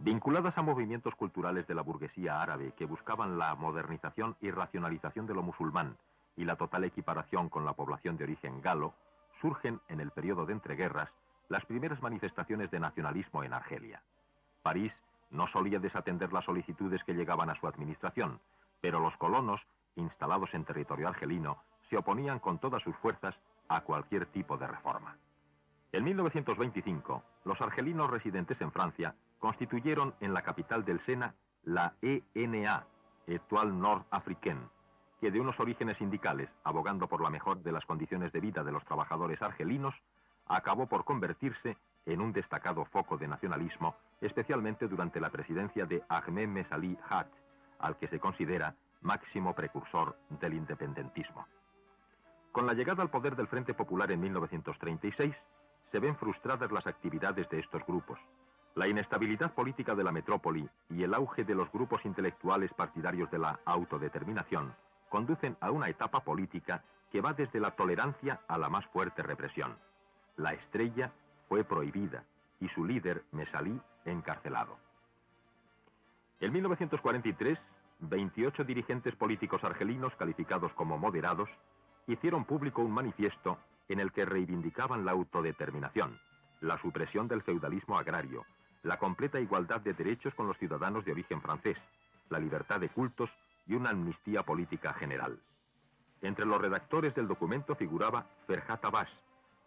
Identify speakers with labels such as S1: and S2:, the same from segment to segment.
S1: Vinculadas a movimientos culturales de la burguesía árabe que buscaban la modernización y racionalización de lo musulmán y la total equiparación con la población de origen galo, surgen en el periodo de entreguerras las primeras manifestaciones de nacionalismo en Argelia. París no solía desatender las solicitudes que llegaban a su administración, pero los colonos, instalados en territorio argelino, se oponían con todas sus fuerzas a cualquier tipo de reforma. En 1925, los argelinos residentes en Francia constituyeron en la capital del Sena la ENA, Étoile Nord-Africaine, que de unos orígenes sindicales, abogando por la mejor de las condiciones de vida de los trabajadores argelinos, acabó por convertirse en un destacado foco de nacionalismo, especialmente durante la presidencia de Ahmed Mesali Hadj, al que se considera máximo precursor del independentismo. Con la llegada al poder del Frente Popular en 1936, se ven frustradas las actividades de estos grupos. La inestabilidad política de la metrópoli y el auge de los grupos intelectuales partidarios de la autodeterminación conducen a una etapa política que va desde la tolerancia a la más fuerte represión. La Estrella fue prohibida y su líder, Mesali, encarcelado. En 1943, 28 dirigentes políticos argelinos calificados como moderados hicieron público un manifiesto en el que reivindicaban la autodeterminación, la supresión del feudalismo agrario, la completa igualdad de derechos con los ciudadanos de origen francés, la libertad de cultos y una amnistía política general. Entre los redactores del documento figuraba Ferhat Abbas,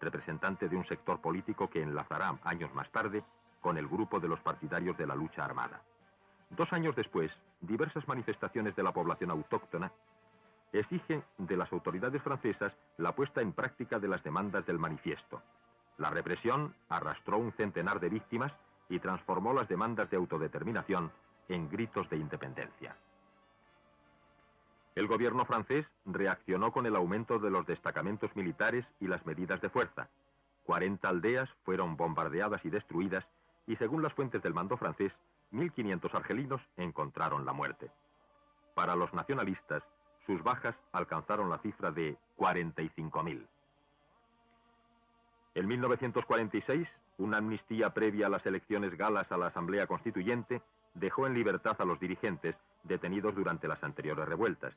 S1: representante de un sector político que enlazará años más tarde con el grupo de los partidarios de la lucha armada. 2 años después, diversas manifestaciones de la población autóctona exigen de las autoridades francesas la puesta en práctica de las demandas del manifiesto. La represión arrastró un centenar de víctimas y transformó las demandas de autodeterminación en gritos de independencia. El gobierno francés reaccionó con el aumento de los destacamentos militares y las medidas de fuerza. 40 aldeas fueron bombardeadas y destruidas y, según las fuentes del mando francés, 1.500 argelinos encontraron la muerte. Para los nacionalistas, sus bajas alcanzaron la cifra de 45.000. En 1946, una amnistía previa a las elecciones galas a la Asamblea Constituyente dejó en libertad a los dirigentes detenidos durante las anteriores revueltas.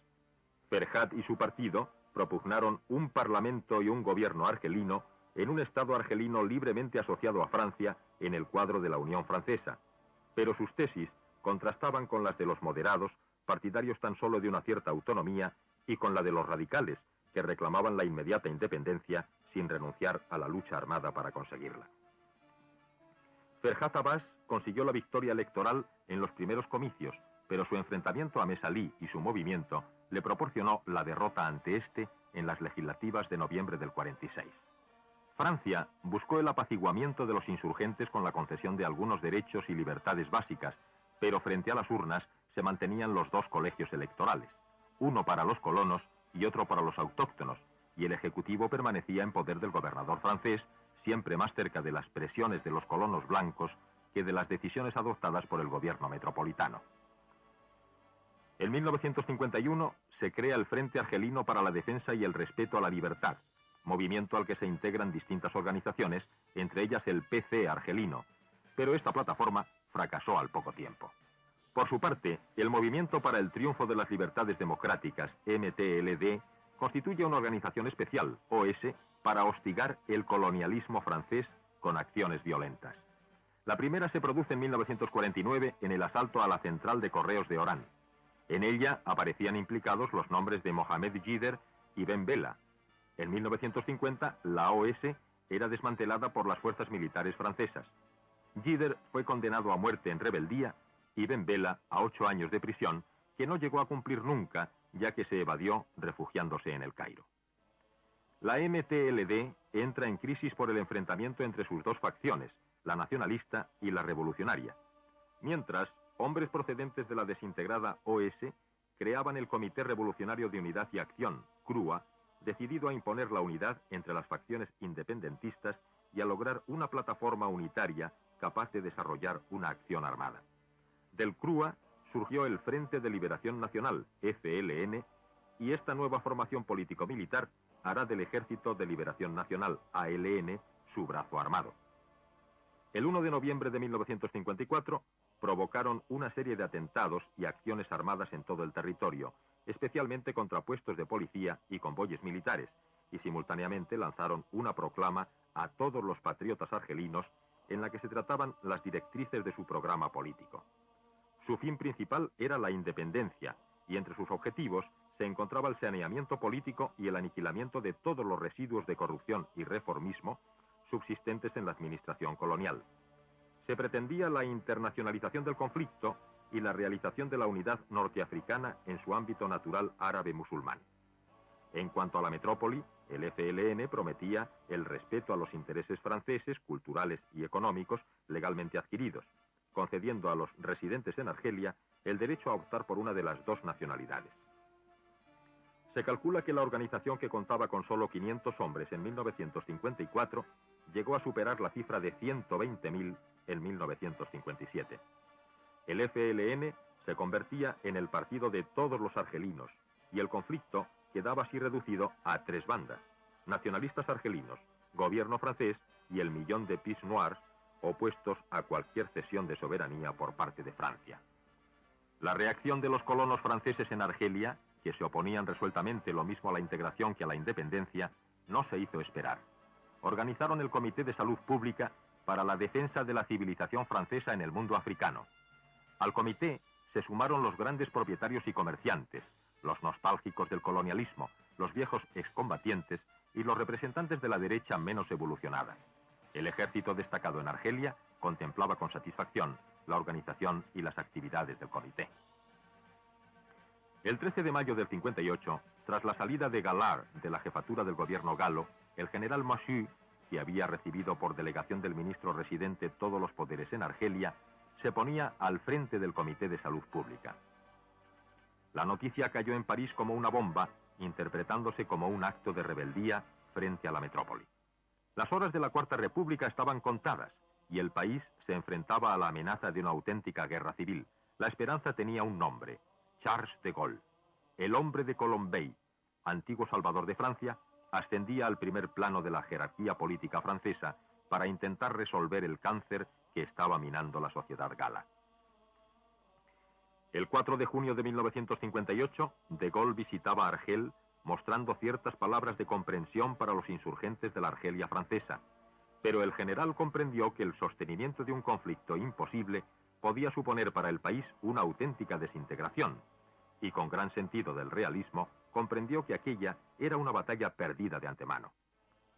S1: Ferhat y su partido propugnaron un parlamento y un gobierno argelino en un Estado argelino libremente asociado a Francia en el cuadro de la Unión Francesa, pero sus tesis contrastaban con las de los moderados, partidarios tan solo de una cierta autonomía, y con la de los radicales, que reclamaban la inmediata independencia sin renunciar a la lucha armada para conseguirla. Ferhat Abbas consiguió la victoria electoral en los primeros comicios, pero su enfrentamiento a Mesali y su movimiento le proporcionó la derrota ante este en las legislativas de noviembre del 46. Francia buscó el apaciguamiento de los insurgentes con la concesión de algunos derechos y libertades básicas, pero frente a las urnas se mantenían los 2 colegios electorales, uno para los colonos y otro para los autóctonos, y el Ejecutivo permanecía en poder del gobernador francés, siempre más cerca de las presiones de los colonos blancos que de las decisiones adoptadas por el gobierno metropolitano. En 1951 se crea el Frente Argelino para la Defensa y el Respeto a la Libertad, movimiento al que se integran distintas organizaciones, entre ellas el PC argelino, pero esta plataforma fracasó al poco tiempo. Por su parte, el Movimiento para el Triunfo de las Libertades Democráticas, MTLD, constituye una organización especial, OS, para hostigar el colonialismo francés con acciones violentas. La primera se produce en 1949 en el asalto a la central de correos de Orán. En ella aparecían implicados los nombres de Mohamed Jider y Ben Bella. En 1950, la OS era desmantelada por las fuerzas militares francesas. Jider fue condenado a muerte en rebeldía y Ben Bella a 8 años de prisión, que no llegó a cumplir nunca, ya que se evadió refugiándose en el Cairo. La MTLD entra en crisis por el enfrentamiento entre sus 2 facciones, la nacionalista y la revolucionaria. Mientras, hombres procedentes de la desintegrada OS creaban el Comité Revolucionario de Unidad y Acción, CRUA, decidido a imponer la unidad entre las facciones independentistas y a lograr una plataforma unitaria capaz de desarrollar una acción armada. Del CRUA surgió el Frente de Liberación Nacional, FLN, y esta nueva formación político-militar hará del Ejército de Liberación Nacional, ALN, su brazo armado. El 1 de noviembre de 1954 provocaron una serie de atentados y acciones armadas en todo el territorio, especialmente contra puestos de policía y convoyes militares, y simultáneamente lanzaron una proclama a todos los patriotas argelinos en la que se trataban las directrices de su programa político. Su fin principal era la independencia, y entre sus objetivos se encontraba el saneamiento político y el aniquilamiento de todos los residuos de corrupción y reformismo subsistentes en la administración colonial. Se pretendía la internacionalización del conflicto y la realización de la unidad norteafricana en su ámbito natural árabe-musulmán. En cuanto a la metrópoli, el FLN prometía el respeto a los intereses franceses, culturales y económicos legalmente adquiridos, concediendo a los residentes en Argelia el derecho a optar por una de las dos nacionalidades. Se calcula que la organización, que contaba con solo 500 hombres en 1954, llegó a superar la cifra de 120.000 en 1957. El FLN se convertía en el partido de todos los argelinos y el conflicto quedaba así reducido a tres bandas: nacionalistas argelinos, gobierno francés y el millón de Pieds Noirs, opuestos a cualquier cesión de soberanía por parte de Francia. La reacción de los colonos franceses en Argelia, que se oponían resueltamente lo mismo a la integración que a la independencia, no se hizo esperar. Organizaron el Comité de Salud Pública para la defensa de la civilización francesa en el mundo africano. Al comité se sumaron los grandes propietarios y comerciantes, los nostálgicos del colonialismo, los viejos excombatientes y los representantes de la derecha menos evolucionada. El ejército destacado en Argelia contemplaba con satisfacción la organización y las actividades del comité. El 13 de mayo del 58, tras la salida de Galard de la jefatura del gobierno galo, el general Mossu, que había recibido por delegación del ministro residente todos los poderes en Argelia, se ponía al frente del Comité de Salud Pública. La noticia cayó en París como una bomba, interpretándose como un acto de rebeldía frente a la metrópoli. Las horas de la Cuarta República estaban contadas y el país se enfrentaba a la amenaza de una auténtica guerra civil. La esperanza tenía un nombre: Charles de Gaulle. El hombre de Colombey, antiguo salvador de Francia, ascendía al primer plano de la jerarquía política francesa para intentar resolver el cáncer que estaba minando la sociedad gala. El 4 de junio de 1958, de Gaulle visitaba Argel, mostrando ciertas palabras de comprensión para los insurgentes de la Argelia francesa, pero el general comprendió que el sostenimiento de un conflicto imposible podía suponer para el país una auténtica desintegración, y con gran sentido del realismo comprendió que aquella era una batalla perdida de antemano.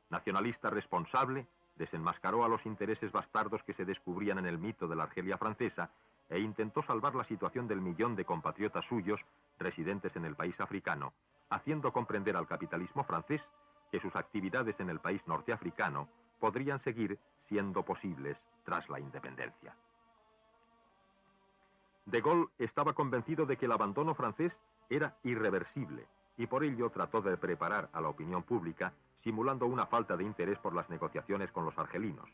S1: Nacionalista responsable, desenmascaró a los intereses bastardos que se descubrían en el mito de la Argelia francesa e intentó salvar la situación del millón de compatriotas suyos residentes en el país africano, haciendo comprender al capitalismo francés que sus actividades en el país norteafricano podrían seguir siendo posibles tras la independencia. De Gaulle estaba convencido de que el abandono francés era irreversible y por ello trató de preparar a la opinión pública simulando una falta de interés por las negociaciones con los argelinos.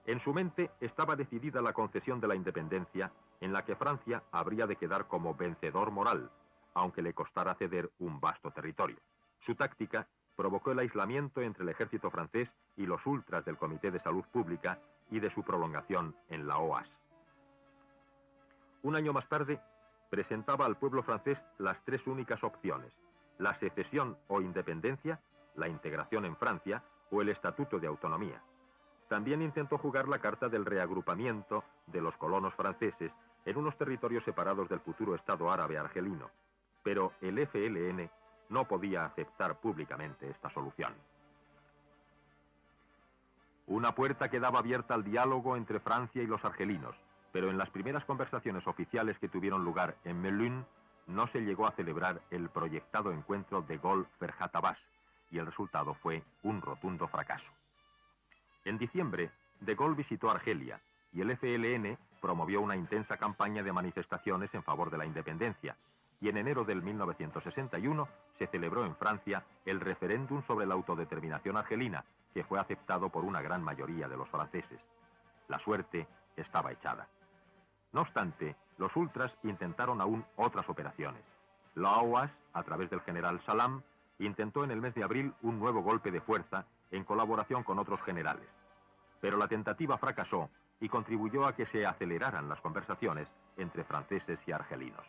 S1: En su mente estaba decidida la concesión de la independencia, en la que Francia habría de quedar como vencedor moral, aunque le costara ceder un vasto territorio. Su táctica provocó el aislamiento entre el ejército francés y los ultras del Comité de Salud Pública y de su prolongación en la OAS. Un año más tarde, presentaba al pueblo francés las tres únicas opciones: la secesión o independencia, la integración en Francia o el estatuto de autonomía. También intentó jugar la carta del reagrupamiento de los colonos franceses en unos territorios separados del futuro Estado árabe argelino, pero el FLN no podía aceptar públicamente esta solución. Una puerta quedaba abierta al diálogo entre Francia y los argelinos, pero en las primeras conversaciones oficiales que tuvieron lugar en Melun no se llegó a celebrar el proyectado encuentro de Gaulle-Ferhat Abbas, y el resultado fue un rotundo fracaso. En diciembre, de Gaulle visitó Argelia y el FLN promovió una intensa campaña de manifestaciones en favor de la independencia, y en enero del 1961 se celebró en Francia el referéndum sobre la autodeterminación argelina, que fue aceptado por una gran mayoría de los franceses. La suerte estaba echada. No obstante, los ultras intentaron aún otras operaciones. La OAS, a través del general Salam, intentó en el mes de abril un nuevo golpe de fuerza en colaboración con otros generales. Pero la tentativa fracasó y contribuyó a que se aceleraran las conversaciones entre franceses y argelinos.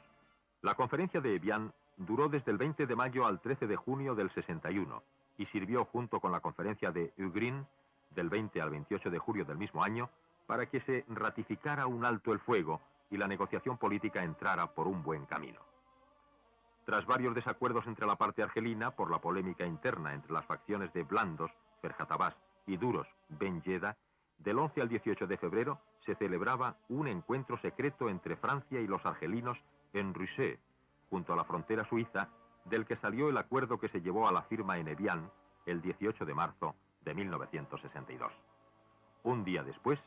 S1: La conferencia de Evian duró desde el 20 de mayo al 13 de junio del 61 y sirvió junto con la conferencia de Ugrin del 20 al 28 de julio del mismo año para que se ratificara un alto el fuego y la negociación política entrara por un buen camino. Tras varios desacuerdos entre la parte argelina por la polémica interna entre las facciones de blandos, Ferjatabás, y duros, Ben Yeda, del 11 al 18 de febrero se celebraba un encuentro secreto entre Francia y los argelinos en Russé, junto a la frontera suiza, del que salió el acuerdo que se llevó a la firma en Evian el 18 de marzo de 1962. Un día después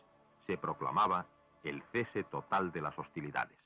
S1: se proclamaba el cese total de las hostilidades.